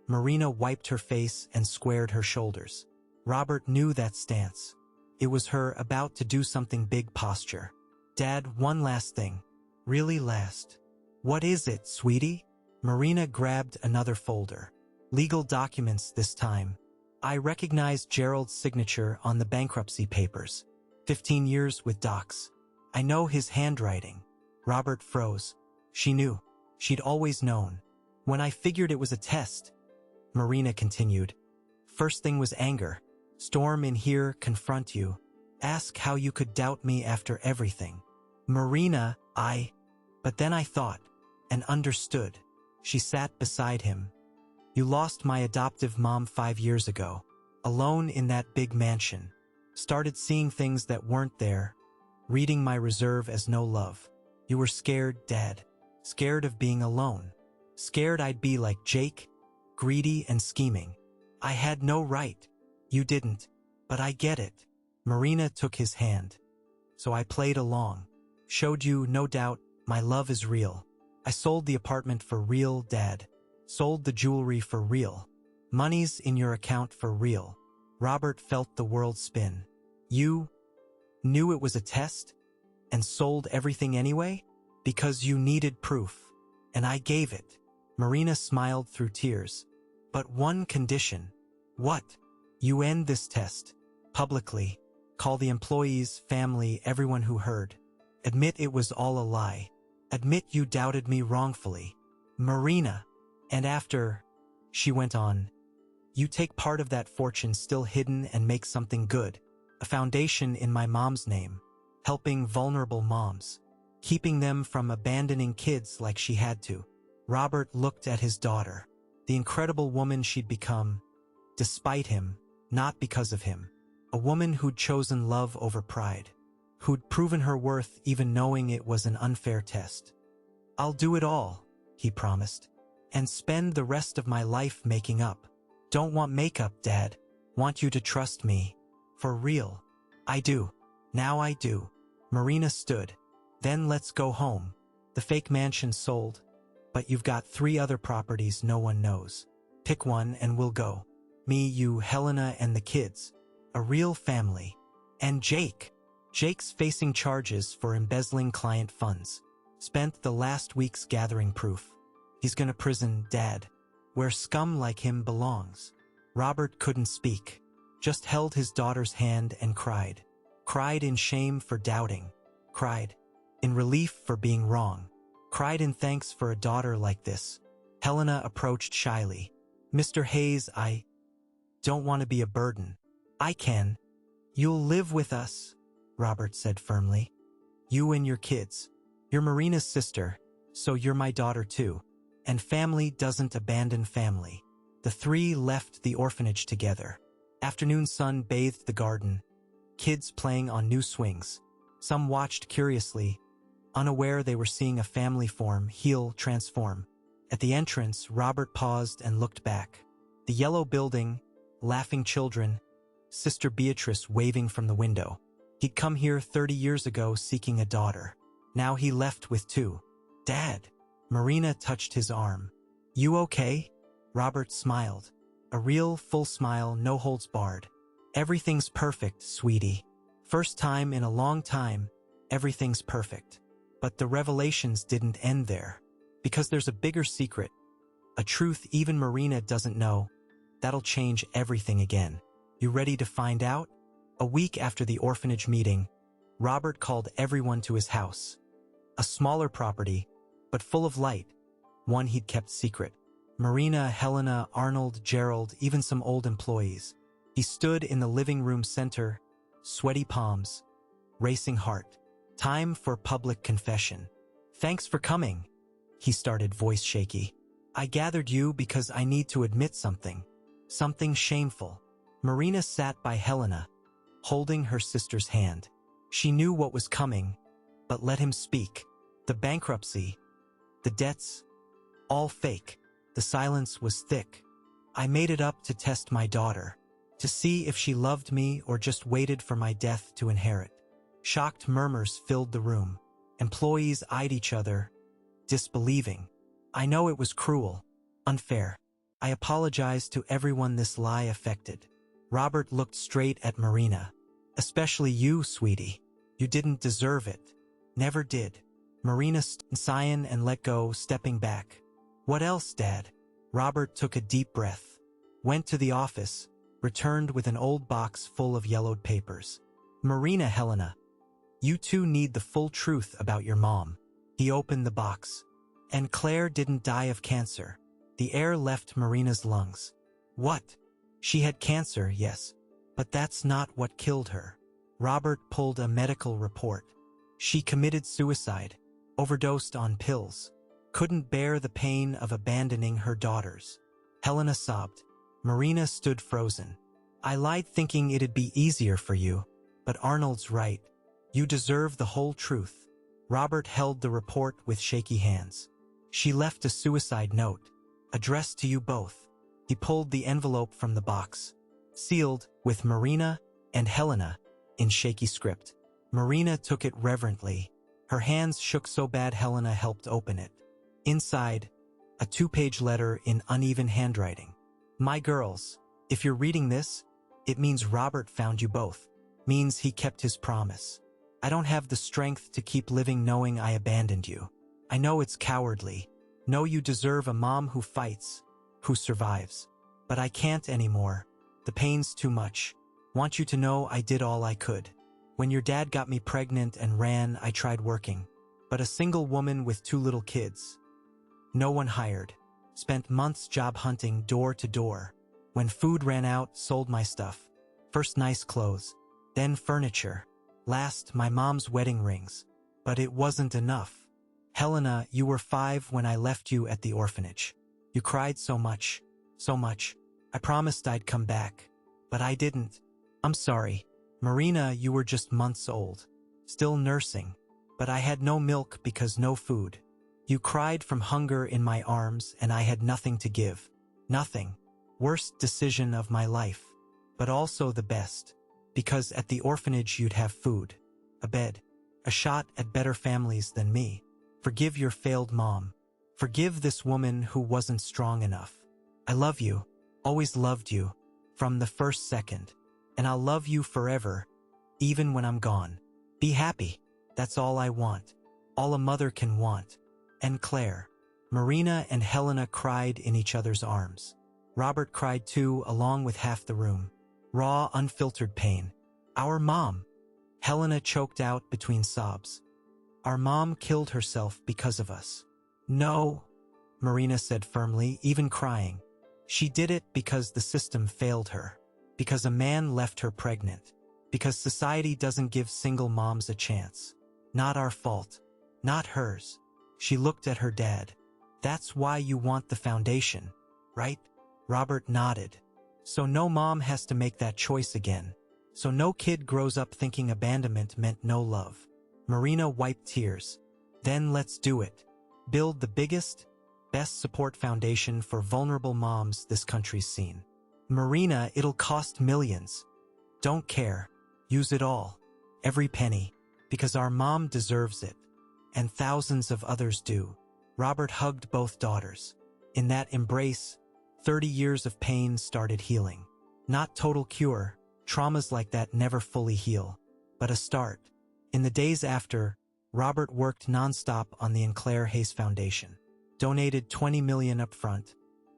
Marina wiped her face and squared her shoulders. Robert knew that stance. It was her about to do something big posture. Dad, one last thing. Really last. What is it, sweetie? Marina grabbed another folder. Legal documents this time. I recognized Gerald's signature on the bankruptcy papers. 15 years with docs. I know his handwriting. Robert froze. She knew. She'd always known. When I figured it was a test, Marina continued. First thing was anger. Storm in here, confront you. Ask how you could doubt me after everything. Marina, But then I thought, and understood. She sat beside him. You lost my adoptive mom 5 years ago. Alone in that big mansion. Started seeing things that weren't there. Reading my reserve as no love. You were scared, Dad. Scared of being alone. Scared I'd be like Jake. Greedy and scheming. I had no right. You didn't. But I get it. Marina took his hand. so I played along. Showed you, no doubt, my love is real. I sold the apartment for real, Dad. Sold the jewelry for real. Money's in your account for real. Robert felt the world spin. You knew it was a test and sold everything anyway? Because you needed proof, and I gave it. Marina smiled through tears. But one condition. What? You end this test. Publicly. Call the employees, family, everyone who heard. Admit it was all a lie. Admit you doubted me wrongfully. Marina. And after, she went on, you take part of that fortune still hidden and make something good. A foundation in my mom's name. Helping vulnerable moms. Keeping them from abandoning kids like she had to. Robert looked at his daughter. The incredible woman she'd become. Despite him, not because of him. A woman who'd chosen love over pride. Who'd proven her worth even knowing it was an unfair test. I'll do it all, he promised. And spend the rest of my life making up. Don't want makeup, Dad. Want you to trust me. For real. I do. Now I do. Marina stood. Then let's go home. The fake mansion sold. But you've got 3 other properties no one knows. Pick one and we'll go. Me, you, Helena, and the kids. A real family. And Jake. Jake's facing charges for embezzling client funds. Spent the last weeks gathering proof. He's gonna prison, Dad. Where scum like him belongs. Robert couldn't speak. Just held his daughter's hand and cried. Cried in shame for doubting. Cried in relief for being wrong. Cried in thanks for a daughter like this. Helena approached shyly. Mr. Hayes, I don't want to be a burden. I can. You'll live with us, Robert said firmly. You and your kids. You're Marina's sister, so you're my daughter too. And family doesn't abandon family. The 3 left the orphanage together. Afternoon sun bathed the garden. Kids playing on new swings. Some watched curiously, unaware they were seeing a family form, heal, transform. At the entrance, Robert paused and looked back. The yellow building, laughing children, Sister Beatrice waving from the window. He'd come here 30 years ago seeking a daughter. Now he left with 2. Dad. Marina touched his arm. You okay? Robert smiled. A real, full smile, no holds barred. Everything's perfect, sweetie. First time in a long time, everything's perfect. But the revelations didn't end there. Because there's a bigger secret. A truth even Marina doesn't know. That'll change everything again. You ready to find out? A week after the orphanage meeting, Robert called everyone to his house. A smaller property, but full of light. One he'd kept secret. Marina, Helena, Arnold, Gerald, even some old employees. He stood in the living room center, sweaty palms, racing heart. Time for public confession. Thanks for coming, he started, voice shaky. I gathered you because I need to admit something. Something shameful. Marina sat by Helena, holding her sister's hand. She knew what was coming, but let him speak. The bankruptcy, the debts, all fake. The silence was thick. I made it up to test my daughter, to see if she loved me or just waited for my death to inherit. Shocked murmurs filled the room. Employees eyed each other, disbelieving. I know it was cruel, unfair. I apologize to everyone this lie affected. Robert looked straight at Marina. Especially you, sweetie. You didn't deserve it. Never did. Marina sighed and let go, stepping back. What else, Dad? Robert took a deep breath. Went to the office, returned with an old box full of yellowed papers. Marina, Helena. You two need the full truth about your mom. He opened the box. And Claire didn't die of cancer. The air left Marina's lungs. What? She had cancer, yes. But that's not what killed her. Robert pulled a medical report. She committed suicide. Overdosed on pills. Couldn't bear the pain of abandoning her daughters. Helena sobbed. Marina stood frozen. I lied thinking it'd be easier for you. But Arnold's right. You deserve the whole truth. Robert held the report with shaky hands. She left a suicide note, addressed to you both. He pulled the envelope from the box. Sealed, with Marina and Helena, in shaky script. Marina took it reverently. Her hands shook so bad Helena helped open it. Inside, a 2-page letter in uneven handwriting. My girls, if you're reading this, it means Robert found you both. Means he kept his promise. I don't have the strength to keep living knowing I abandoned you. I know it's cowardly. Know you deserve a mom who fights, who survives. But I can't anymore. The pain's too much. Want you to know I did all I could. When your dad got me pregnant and ran, I tried working. But a single woman with 2 little kids. No one hired. Spent months job hunting door to door. When food ran out, sold my stuff. First nice clothes. Then furniture. Last, my mom's wedding rings. But it wasn't enough. Helena, you were 5 when I left you at the orphanage. You cried so much. So much. I promised I'd come back. But I didn't. I'm sorry. Marina, you were just months old. Still nursing. But I had no milk because no food. You cried from hunger in my arms and I had nothing to give. Nothing. Worst decision of my life. But also the best. Because at the orphanage you'd have food. A bed. A shot at better families than me. Forgive your failed mom. Forgive this woman who wasn't strong enough. I love you. Always loved you. From the first second. And I'll love you forever. Even when I'm gone. Be happy. That's all I want. All a mother can want. And Claire. Marina and Helena cried in each other's arms. Robert cried too, along with half the room. Raw, unfiltered pain. Our mom. Helena choked out between sobs. Our mom killed herself because of us. No, Marina said firmly, even crying. She did it because the system failed her. Because a man left her pregnant. Because society doesn't give single moms a chance. Not our fault. Not hers. She looked at her dad. That's why you want the foundation, right? Robert nodded. So no mom has to make that choice again. So no kid grows up thinking abandonment meant no love. Marina wiped tears. Then let's do it. Build the biggest, best support foundation for vulnerable moms this country's seen. Marina, it'll cost millions. Don't care. Use it all. Every penny. Because our mom deserves it. And thousands of others do. Robert hugged both daughters. In that embrace, 30 years of pain started healing. Not total cure. Traumas like that never fully heal. But a start. In the days after, Robert worked nonstop on the Claire Hayes Foundation. Donated $20 million up front,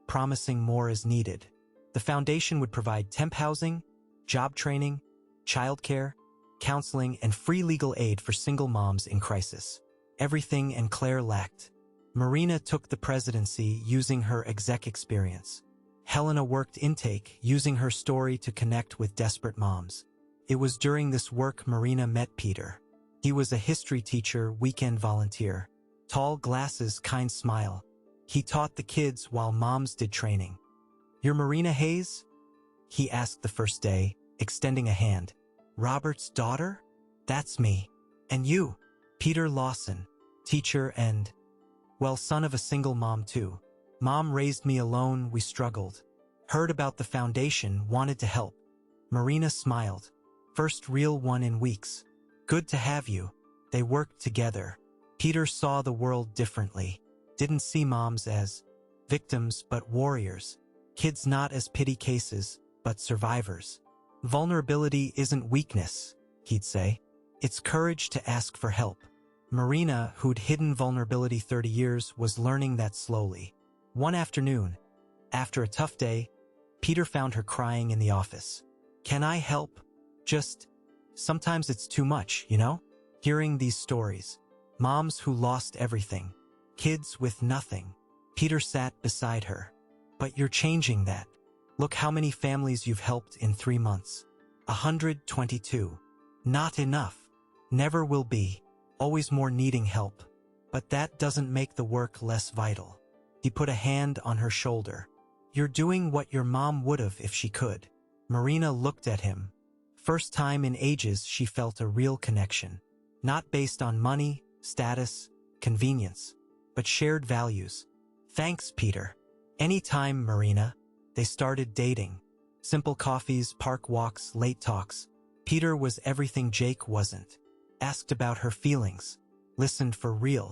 promising more as needed. The foundation would provide temp housing, job training, childcare, counseling, and free legal aid for single moms in crisis. Everything Claire lacked. Marina took the presidency using her exec experience. Helena worked intake, using her story to connect with desperate moms. It was during this work Marina met Peter. He was a history teacher, weekend volunteer. Tall glasses, kind smile. He taught the kids while moms did training. "You're Marina Hayes?" he asked the first day, extending a hand. "Robert's daughter?" "That's me." "And you?" "Peter Lawson, teacher and, well, son of a single mom too. Mom raised me alone, we struggled. Heard about the foundation, wanted to help." Marina smiled. "First real one in weeks. Good to have you." They worked together. Peter saw the world differently. Didn't see moms as victims but warriors. Kids not as pity cases, but survivors. Vulnerability isn't weakness, he'd say. It's courage to ask for help. Marina, who'd hidden vulnerability 30 years, was learning that slowly. One afternoon, after a tough day, Peter found her crying in the office. "Can I help? Just, sometimes it's too much, you know?" Hearing these stories. Moms who lost everything. Kids with nothing. Peter sat beside her. "But you're changing that. Look how many families you've helped in 3 months. 122. Not enough. Never will be. Always more needing help. But that doesn't make the work less vital." He put a hand on her shoulder. "You're doing what your mom would've if she could." Marina looked at him. First time in ages she felt a real connection. Not based on money, status, convenience, but shared values. "Thanks, Peter." "Anytime, Marina." They started dating. Simple coffees, park walks, late talks. Peter was everything Jake wasn't. asked about her feelings, listened for real,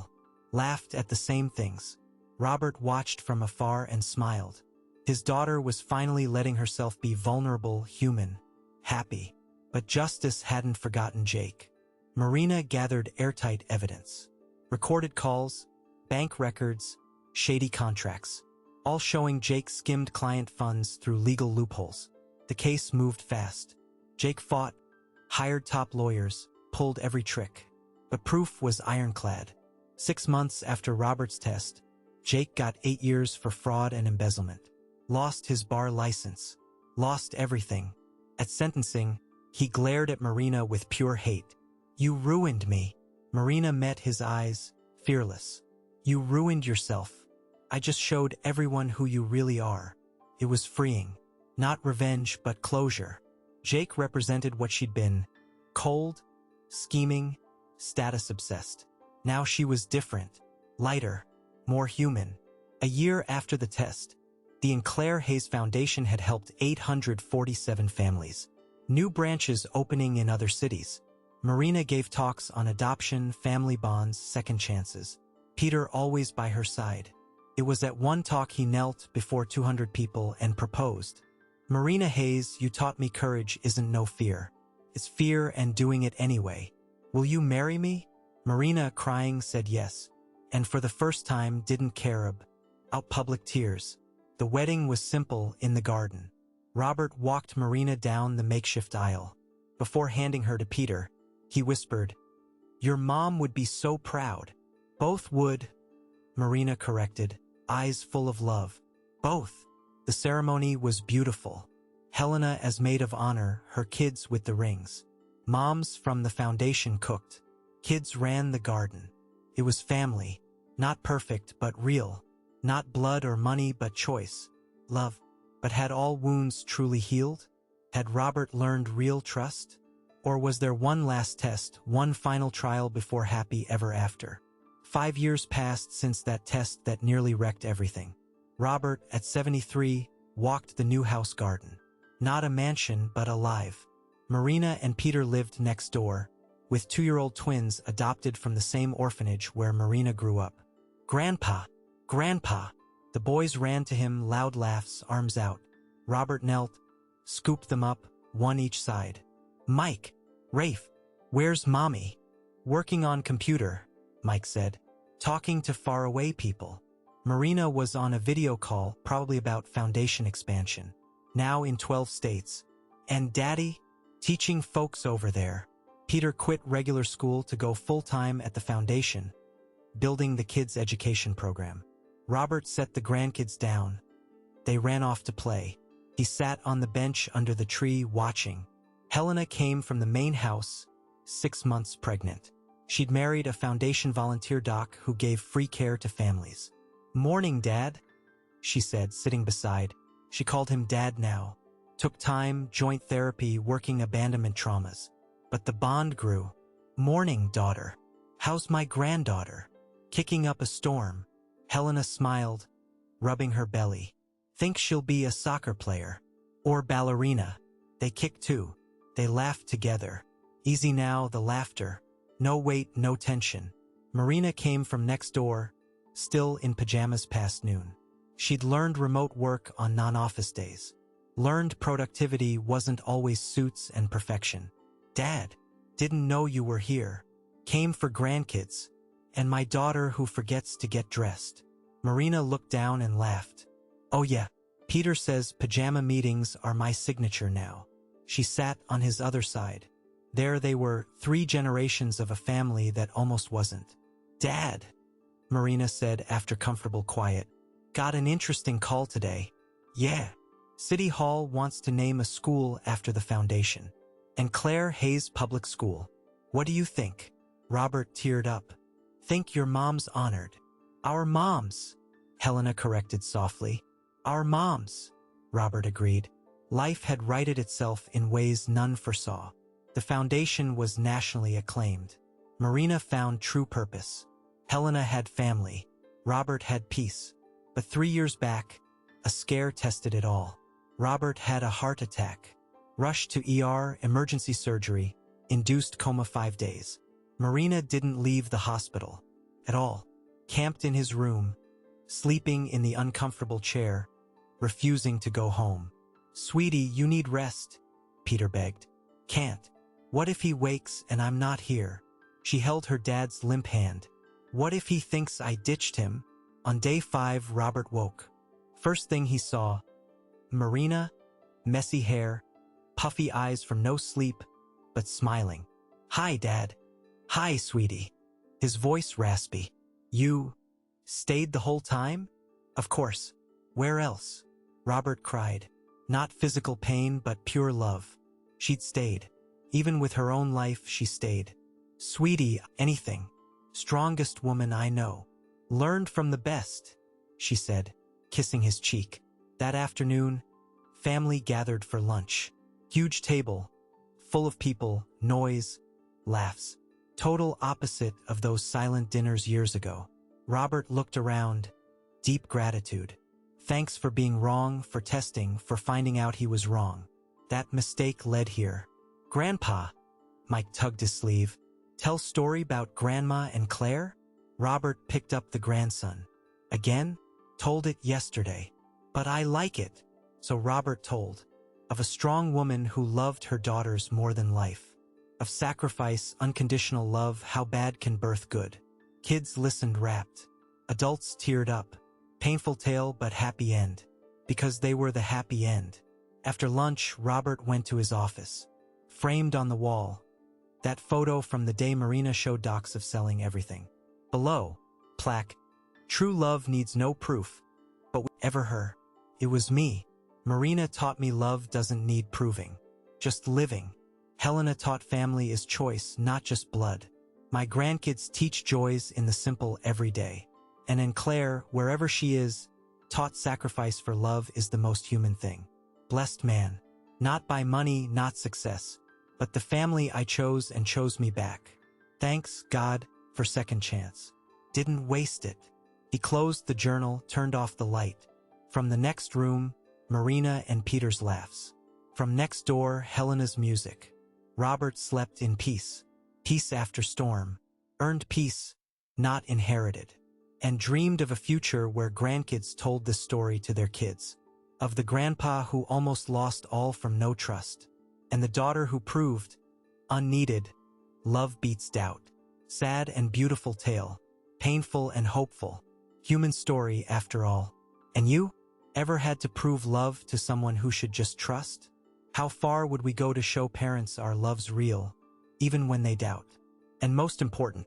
laughed at the same things. Robert watched from afar and smiled. His daughter was finally letting herself be vulnerable, human, happy. But justice hadn't forgotten Jake. Marina gathered airtight evidence. Recorded calls, bank records, shady contracts, all showing Jake skimmed client funds through legal loopholes. The case moved fast. Jake fought, hired top lawyers, pulled every trick. But proof was ironclad. 6 months after Robert's test, Jake got 8 years for fraud and embezzlement. Lost his bar license. Lost everything. At sentencing, he glared at Marina with pure hate. "You ruined me." Marina met his eyes, fearless. "You ruined yourself. I just showed everyone who you really are." It was freeing. Not revenge, but closure. Jake represented what she'd been. Cold, scheming, status-obsessed. Now she was different. Lighter, more human. A year after the test, the Claire Hayes Foundation had helped 847 families. New branches opening in other cities. Marina gave talks on adoption, family bonds, second chances. Peter always by her side. It was at one talk he knelt before 200 people and proposed. "Marina Hayes, you taught me courage isn't no fear. It's fear and doing it anyway. Will you marry me?" Marina, crying, said yes. And for the first time didn't care out public tears. The wedding was simple in the garden. Robert walked Marina down the makeshift aisle. Before handing her to Peter, he whispered, "Your mom would be so proud." "Both would," Marina corrected, eyes full of love. "Both." The ceremony was beautiful. Helena as maid of honor, her kids with the rings. Moms from the foundation cooked. Kids ran the garden. It was family. Not perfect, but real. Not blood or money, but choice. Love. But had all wounds truly healed? Had Robert learned real trust? Or was there one last test, one final trial before happy ever after? 5 years passed since that test that nearly wrecked everything. Robert, at 73, walked the new house garden. Not a mansion, but alive. Marina and Peter lived next door, with 2-year-old twins adopted from the same orphanage where Marina grew up. "Grandpa! Grandpa!" The boys ran to him, loud laughs, arms out. Robert knelt, scooped them up, one each side. "Mike! Rafe! Where's Mommy?" "Working on computer," Mike said. "Talking to faraway people." Marina was on a video call, probably about foundation expansion. Now in 12 states. "And Daddy?" "Teaching folks over there." Peter quit regular school to go full-time at the foundation, building the kids' education program. Robert set the grandkids down. They ran off to play. He sat on the bench under the tree watching. Helena came from the main house, 6 months pregnant. She'd married a foundation volunteer doc who gave free care to families. "Morning, Dad," she said, sitting beside. She called him Dad now. Took time, joint therapy, working abandonment traumas. But the bond grew. "Morning, daughter. How's my granddaughter?" "Kicking up a storm." Helena smiled, rubbing her belly. "Think she'll be a soccer player. Or ballerina." They kicked too. They laughed together. Easy now, the laughter. No weight, no tension. Marina came from next door, still in pajamas past noon. She'd learned remote work on non-office days. Learned productivity wasn't always suits and perfection. "Dad, didn't know you were here. Came for grandkids. And my daughter who forgets to get dressed." Marina looked down and laughed. "Oh yeah, Peter says pajama meetings are my signature now." She sat on his other side. There they were, 3 generations of a family that almost wasn't. "Dad," Marina said after comfortable quiet, "got an interesting call today." "Yeah. City Hall wants to name a school after the foundation. And Claire Hayes Public School. What do you think?" Robert teared up. "Think your mom's honored." "Our moms," Helena corrected softly. "Our moms," Robert agreed. Life had righted itself in ways none foresaw. The foundation was nationally acclaimed. Marina found true purpose. Helena had family. Robert had peace. But 3 years back, a scare tested it all. Robert had a heart attack. Rushed to ER, emergency surgery, induced coma 5 days. Marina didn't leave the hospital at all, camped in his room, sleeping in the uncomfortable chair, refusing to go home. "Sweetie, you need rest," Peter begged. "Can't. What if he wakes and I'm not here?" She held her dad's limp hand. "What if he thinks I ditched him?" On day 5, Robert woke. First thing he saw, Marina, messy hair, puffy eyes from no sleep, but smiling. "Hi, Dad." "Hi, sweetie." His voice raspy. "You stayed the whole time?" "Of course. Where else?" Robert cried. Not physical pain, but pure love. She'd stayed. Even with her own life, she stayed. "Sweetie, anything. Strongest woman I know. Learned from the best," she said, kissing his cheek. That afternoon, family gathered for lunch. Huge table, full of people, noise, laughs. Total opposite of those silent dinners years ago. Robert looked around, deep gratitude. Thanks for being wrong, for testing, for finding out he was wrong. That mistake led here. "Grandpa," Mike tugged his sleeve. "Tell story about Grandma and Claire?" Robert picked up the grandson. "Again? Told it yesterday. But I like it." So Robert told. Of a strong woman who loved her daughters more than life. Of sacrifice, unconditional love, how bad can birth good. Kids listened rapt. Adults teared up. Painful tale but happy end. Because they were the happy end. After lunch, Robert went to his office. Framed on the wall, that photo from the day Marina showed docs of selling everything. Below, plaque, "True love needs no proof, but ever her. It was me. Marina taught me love doesn't need proving. Just living. Helena taught family is choice, not just blood. My grandkids teach joys in the simple every day. And in Claire, wherever she is, taught sacrifice for love is the most human thing. Blessed man. Not by money, not success, but the family I chose and chose me back. Thanks, God, for second chance. Didn't waste it." He closed the journal, turned off the light. From the next room, Marina and Peter's laughs. From next door, Helena's music. Robert slept in peace. Peace after storm. Earned peace, not inherited. And dreamed of a future where grandkids told this story to their kids. Of the grandpa who almost lost all from no trust. And the daughter who proved, unneeded, love beats doubt. Sad and beautiful tale. Painful and hopeful. Human story after all. And you? Ever had to prove love to someone who should just trust? How far would we go to show parents our love's real, even when they doubt? And most important,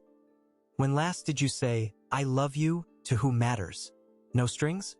when last did you say, "I love you," to who matters? No strings?